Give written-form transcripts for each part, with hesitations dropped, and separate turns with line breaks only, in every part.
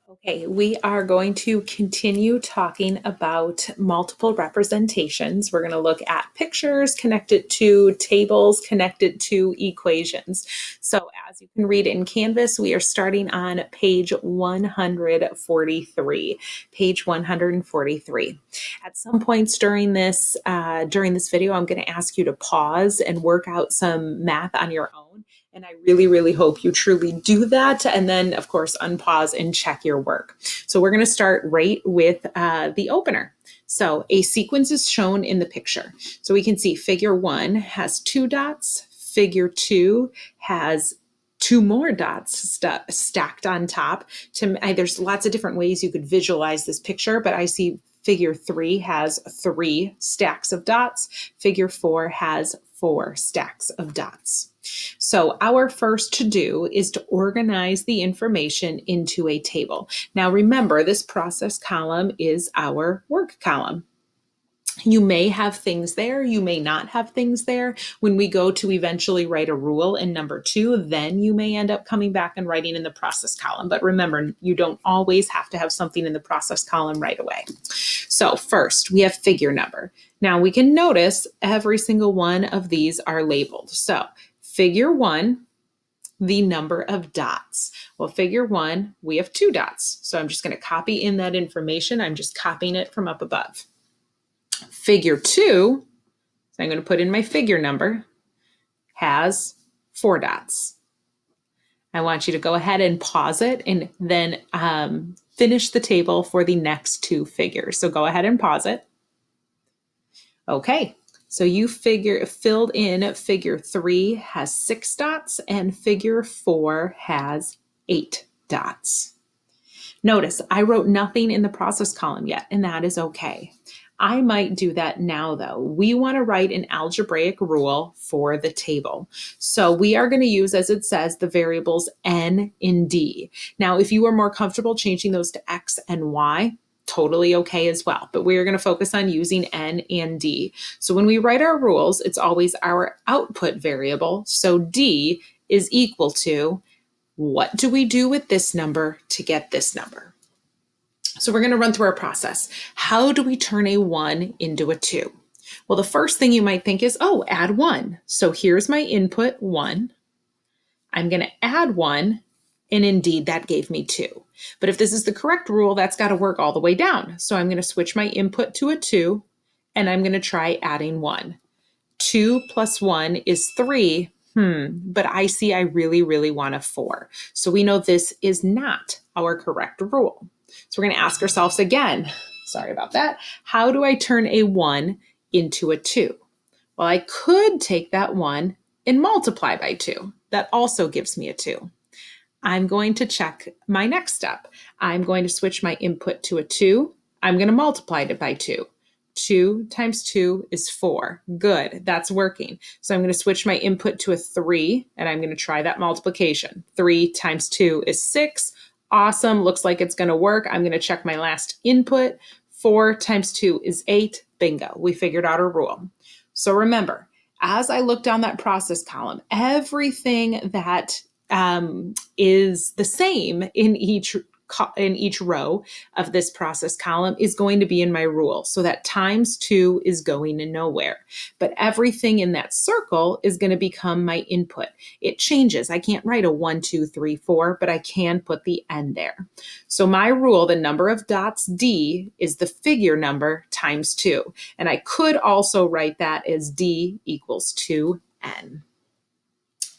Okay, we are going to continue talking about multiple representations. We're going to look at pictures connected to tables, connected to equations. So as you can read in Canvas, we are starting on page 143. Page 143. At some points during this video, I'm going to ask you to pause and work out some math on your own. And I really, really hope you truly do that. And then, of course, unpause and check your work. So we're going to start right with the opener. So a sequence is shown in the picture. So we can see figure 1 has 2 dots. Figure 2 has 2 more dots stacked on top. There's lots of different ways you could visualize this picture, but I see figure 3 has 3 stacks of dots. Figure 4 has 4 stacks of dots. So our first to do is to organize the information into a table. Now remember, this process column is our work column. You may have things there, you may not have things there. When we go to eventually write a rule in number 2, then you may end up coming back and writing in the process column. But remember, you don't always have to have something in the process column right away. So first, we have figure number. Now we can notice every single one of these are labeled. So figure 1, the number of dots. Well, figure 1, we have 2 dots. So I'm just going to copy in that information. I'm just copying it from up above. Figure 2, so I'm going to put in my figure number, has 4 dots. I want you to go ahead and pause it and then finish the table for the next 2 figures. So go ahead and pause it. Okay, so you filled in figure 3 has 6 dots and figure 4 has 8 dots. Notice I wrote nothing in the process column yet, and that is okay. I might do that now though. We want to write an algebraic rule for the table. So we are going to use, as it says, the variables n and d. Now, if you are more comfortable changing those to x and y, totally okay as well. But we are going to focus on using n and d. So when we write our rules, it's always our output variable. So d is equal to, what do we do with this number to get this number? So we're going to run through our process. How do we turn a 1 into a 2? Well, the first thing you might think is, oh, add 1. So here's my input 1. I'm going to add 1, and indeed that gave me 2. But if this is the correct rule, that's got to work all the way down. So I'm going to switch my input to a 2, and I'm going to try adding 1. 2 plus 1 is 3. But I see I really, really want a 4. So we know this is not our correct rule. So we're going to ask ourselves again, sorry about that, how do I turn a 1 into a 2? Well, I could take that 1 and multiply by 2. That also gives me a 2. I'm going to check my next step. I'm going to switch my input to a 2. I'm going to multiply it by 2. 2 times 2 is 4. Good, that's working. So I'm going to switch my input to a 3, and I'm going to try that multiplication. 3 times 2 is 6. Awesome, looks like it's going to work. I'm going to check my last input. 4 times 2 is 8. Bingo, we figured out our rule. So remember, as I look down that process column, everything that is the same in each row of this process column is going to be in my rule. So that times 2 is going to nowhere. But everything in that circle is going to become my input. It changes. I can't write a 1, 2, 3, 4, but I can put the n there. So my rule, the number of dots d, is the figure number times 2. And I could also write that as d equals 2n.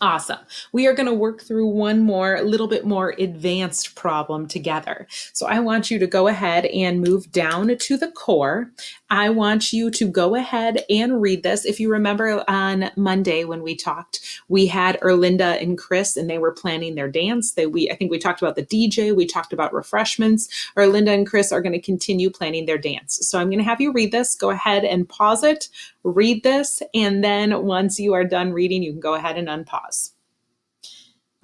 Awesome. We are going to work through one more, a little bit more advanced problem together. So I want you to go ahead and move down to the core. I want you to go ahead and read this. If you remember on Monday when we talked, we had Erlinda and Chris, and they were planning their dance. I think we talked about the DJ. We talked about refreshments. Erlinda and Chris are going to continue planning their dance. So I'm going to have you read this. Go ahead and pause it, read this, and then once you are done reading, you can go ahead and unpause.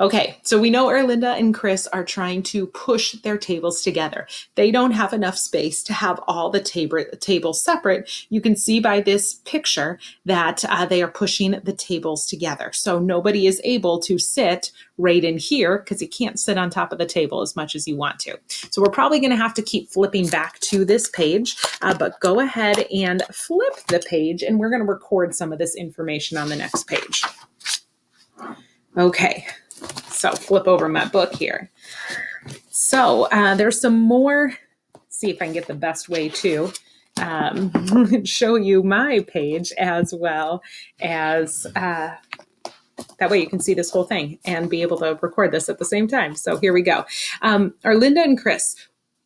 Okay, so we know Erlinda and Chris are trying to push their tables together. They don't have enough space to have all the tables separate. You can see by this picture that they are pushing the tables together. So nobody is able to sit right in here because you can't sit on top of the table as much as you want to. So we're probably going to have to keep flipping back to this page, but go ahead and flip the page and we're going to record some of this information on the next page. Okay. So flip over my book here. So there's some more, see if I can get the best way to show you my page as well as, that way you can see this whole thing and be able to record this at the same time. So here we go. Arlinda and Chris,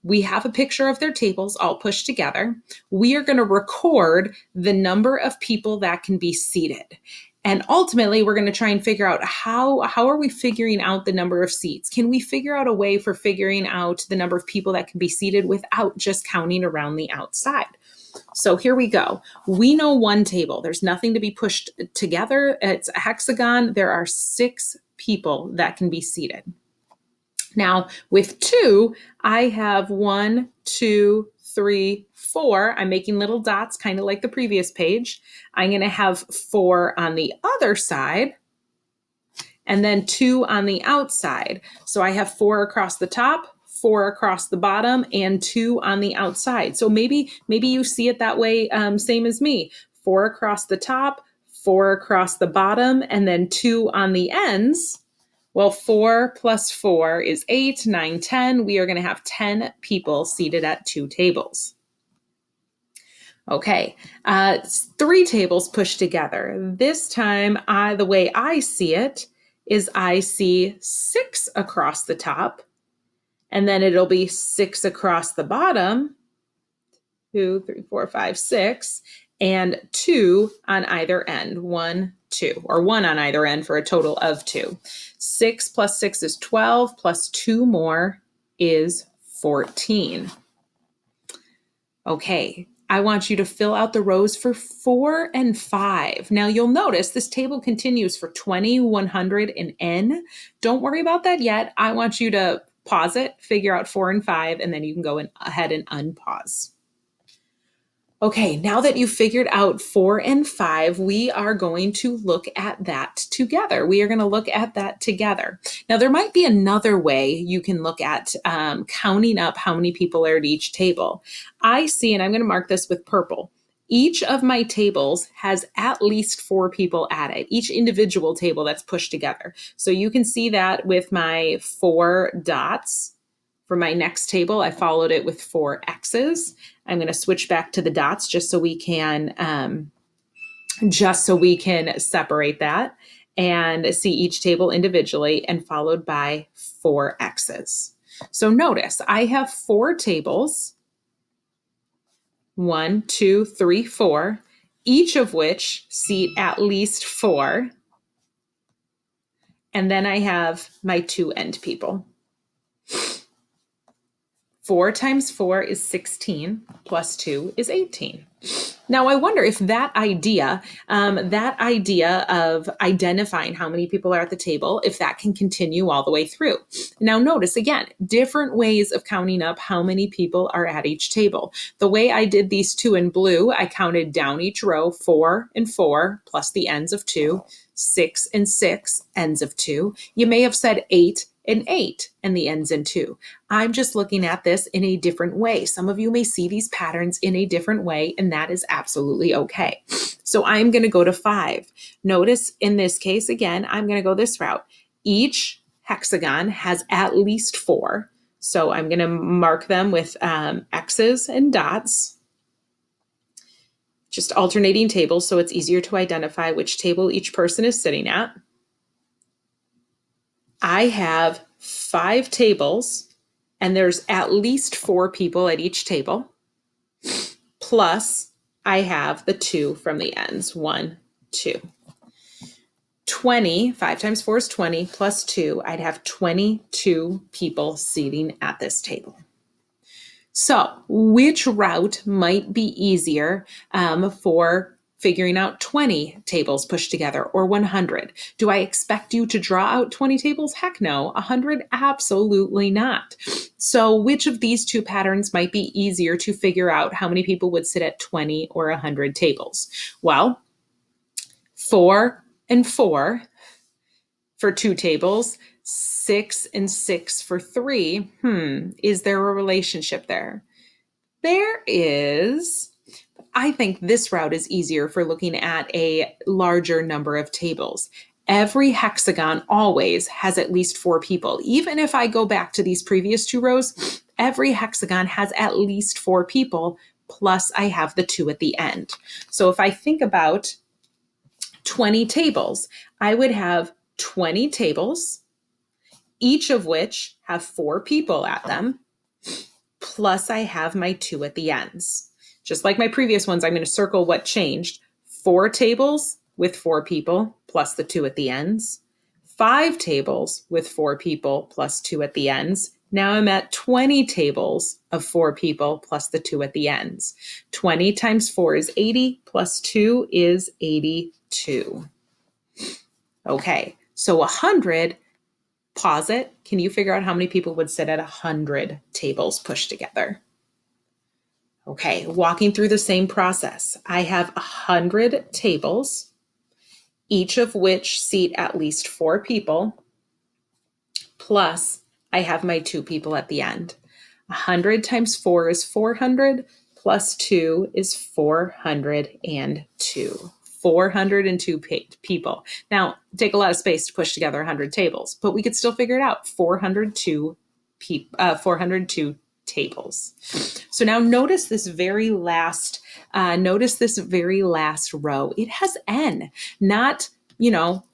we have a picture of their tables all pushed together. We are going to record the number of people that can be seated. And ultimately, we're going to try and figure out how are we figuring out the number of seats? Can we figure out a way for figuring out the number of people that can be seated without just counting around the outside? So here we go. We know one table. There's nothing to be pushed together. It's a hexagon. There are 6 people that can be seated. Now with 2, I have 1, 2, 3, 4. I'm making little dots, kind of like the previous page. I'm going to have 4 on the other side and then 2 on the outside. So I have 4 across the top, 4 across the bottom, and 2 on the outside. So maybe you see it that way, same as me. 4 across the top, 4 across the bottom, and then 2 on the ends. Well, 4 plus 4 is 8, 9, 10. We are going to have 10 people seated at 2 tables. Okay, 3 tables pushed together. This time, the way I see it is I see 6 across the top, and then it'll be 6 across the bottom. 2, 3, 4, 5, 6, and 2 on either end. 1, 2, or 1 on either end for a total of 2. 6 plus 6 is 12, plus 2 more is 14. Okay, I want you to fill out the rows for 4 and 5. Now you'll notice this table continues for 20, 100, and N. Don't worry about that yet. I want you to pause it, figure out 4 and 5, and then you can go ahead and unpause. Okay, now that you've figured out 4 and 5, we are going to look at that together. We are going to look at that together. Now, there might be another way you can look at counting up how many people are at each table. I see, and I'm going to mark this with purple, each of my tables has at least 4 people at it, each individual table that's pushed together. So you can see that with my 4 dots. For my next table, I followed it with 4 X's. I'm going to switch back to the dots just so we can separate that and see each table individually, and followed by 4 X's. So notice I have 4 tables, 1, 2, 3, 4, each of which seat at least 4. And then I have my 2 end people. 4 times 4 is 16, plus 2 is 18. Now, I wonder if that idea of identifying how many people are at the table, if that can continue all the way through. Now, notice again, different ways of counting up how many people are at each table. The way I did these 2 in blue, I counted down each row, 4 and 4, plus the ends of 2, 6 and 6, ends of 2. You may have said 8 and 8, and the ends in 2. I'm just looking at this in a different way. Some of you may see these patterns in a different way, and that is absolutely okay. So I'm going to go to 5. Notice in this case, again, I'm going to go this route. Each hexagon has at least 4. So I'm going to mark them with X's and dots, just alternating tables so it's easier to identify which table each person is sitting at. I have 5 tables, and there's at least 4 people at each table, plus I have the 2 from the ends, 1, 2. 20, 5 times 4 is 20, plus 2, I'd have 22 people seating at this table. So which route might be easier for figuring out 20 tables pushed together or 100. Do I expect you to draw out 20 tables? Heck no. 100? Absolutely not. So which of these two patterns might be easier to figure out how many people would sit at 20 or 100 tables? Well, 4 and 4 for 2 tables, 6 and 6 for 3. Is there a relationship there? There is. I think this route is easier for looking at a larger number of tables. Every hexagon always has at least 4 people. Even if I go back to these previous 2 rows, every hexagon has at least 4 people, plus I have the 2 at the end. So if I think about 20 tables, I would have 20 tables, each of which have 4 people at them, plus I have my 2 at the ends. Just like my previous ones, I'm going to circle what changed. 4 tables with 4 people plus the 2 at the ends. 5 tables with 4 people plus 2 at the ends. Now I'm at 20 tables of 4 people plus the 2 at the ends. 20 times 4 is 80 plus 2 is 82. Okay, so 100, pause it. Can you figure out how many people would sit at 100 tables pushed together? Okay, walking through the same process. I have 100 tables, each of which seat at least 4 people, plus I have my 2 people at the end. 100 times 4 is 400, plus 2 is 402. 402 people. Now, take a lot of space to push together 100 tables, but we could still figure it out. 402 tables. So now notice this very last row. It has n, not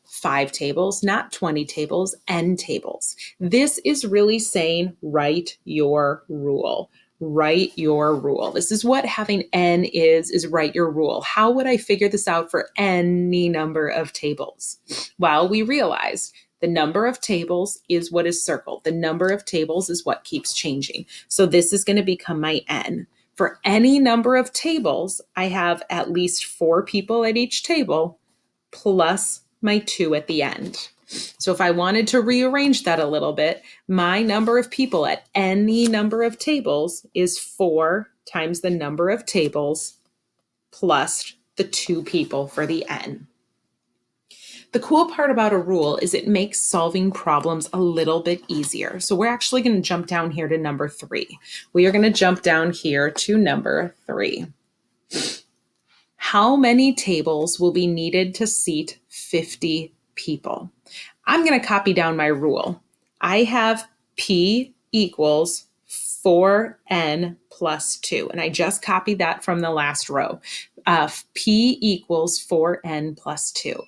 5 tables, not 20 tables, n tables. This is really saying write your rule. Write your rule. This is what having n is write your rule. How would I figure this out for any number of tables? Well, we realized the number of tables is what is circled. The number of tables is what keeps changing. So this is going to become my n. For any number of tables, I have at least 4 people at each table plus my 2 at the end. So if I wanted to rearrange that a little bit, my number of people at any number of tables is 4 times the number of tables plus the 2 people for the n. The cool part about a rule is it makes solving problems a little bit easier. So we're actually going to jump down here to number 3. We are going to jump down here to number 3. How many tables will be needed to seat 50 people? I'm going to copy down my rule. I have P equals 4n plus 2, and I just copied that from the last row. P equals 4n plus 2.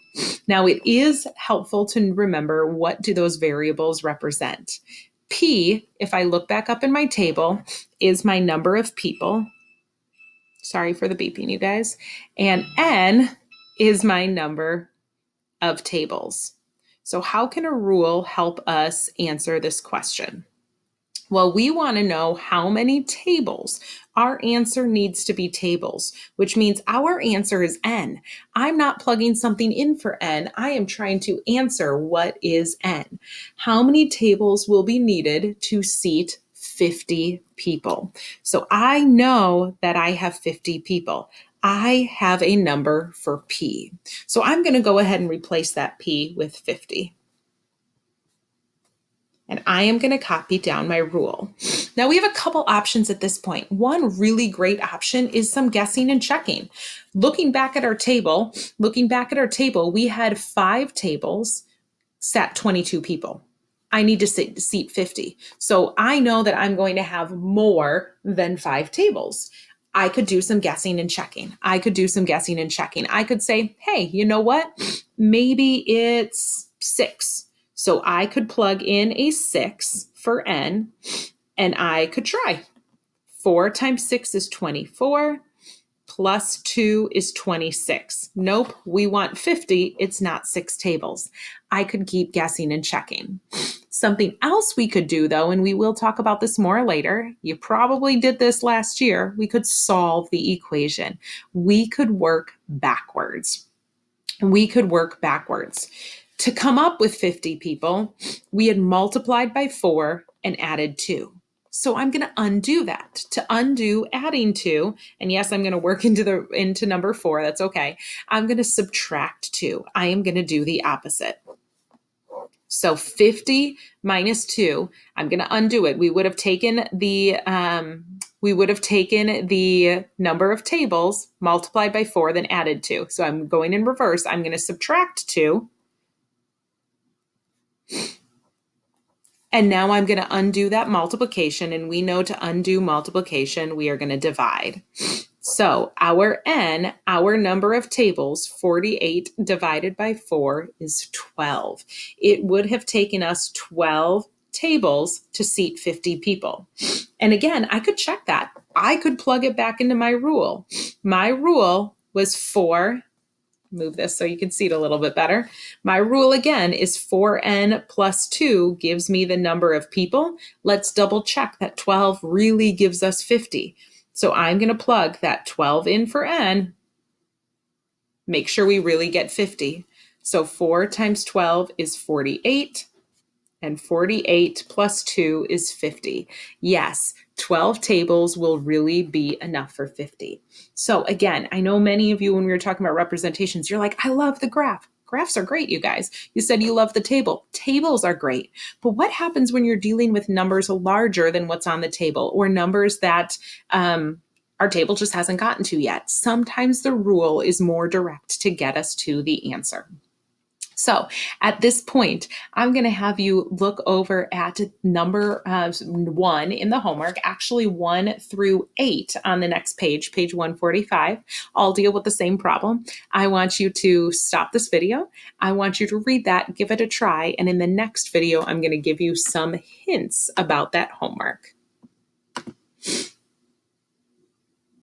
Now it is helpful to remember, what do those variables represent? P, if I look back up in my table, is my number of people. Sorry for the beeping, you guys. And n is my number of tables. So how can a rule help us answer this question? Well, we want to know how many tables. Our answer needs to be tables, which means our answer is n. I'm not plugging something in for n. I am trying to answer what is n. How many tables will be needed to seat 50 people? So I know that I have 50 people. I have a number for P. So I'm going to go ahead and replace that P with 50. And I am going to copy down my rule. Now we have a couple options at this point. One really great option is some guessing and checking. Looking back at our table, we had 5 tables, sat 22 people. I need to seat 50. So I know that I'm going to have more than 5 tables. I could do some guessing and checking. I could say, hey, you know what? Maybe it's 6. So I could plug in a 6 for n, and I could try. 4 times 6 is 24, plus 2 is 26. Nope, we want 50. It's not 6 tables. I could keep guessing and checking. Something else we could do, though, and we will talk about this more later, you probably did this last year, we could solve the equation. We could work backwards. To come up with 50 people, we had multiplied by 4 and added 2. So I'm going to undo that. To undo adding 2, and yes, I'm going to work into number 4, that's okay. I'm going to subtract 2. I am going to do the opposite. So 50 minus 2, I'm going to undo it. We would have taken the number of tables, multiplied by 4, then added 2. So I'm going in reverse. I'm going to subtract 2. And now I'm going to undo that multiplication. And we know to undo multiplication, we are going to divide. So our n, our number of tables, 48 divided by 4 is 12. It would have taken us 12 tables to seat 50 people. And again, I could check that. I could plug it back into my rule. My rule was 4. Move this so you can see it a little bit better. My rule again is 4n plus 2 gives me the number of people. Let's double check that 12 really gives us 50. So I'm going to plug that 12 in for n, make sure we really get 50. So 4 times 12 is 48, and 48 plus 2 is 50. Yes, 12 tables will really be enough for 50. So again, I know many of you, when we were talking about representations, you're like, I love the graph. Graphs are great, you guys. You said you love the table. Tables are great. But what happens when you're dealing with numbers larger than what's on the table, or numbers that our table just hasn't gotten to yet? Sometimes the rule is more direct to get us to the answer. So at this point, I'm going to have you look over at number 1 in the homework, actually 1 through 8 on the next page, page 145. I'll deal with the same problem. I want you to stop this video. I want you to read that, give it a try, and in the next video, I'm going to give you some hints about that homework.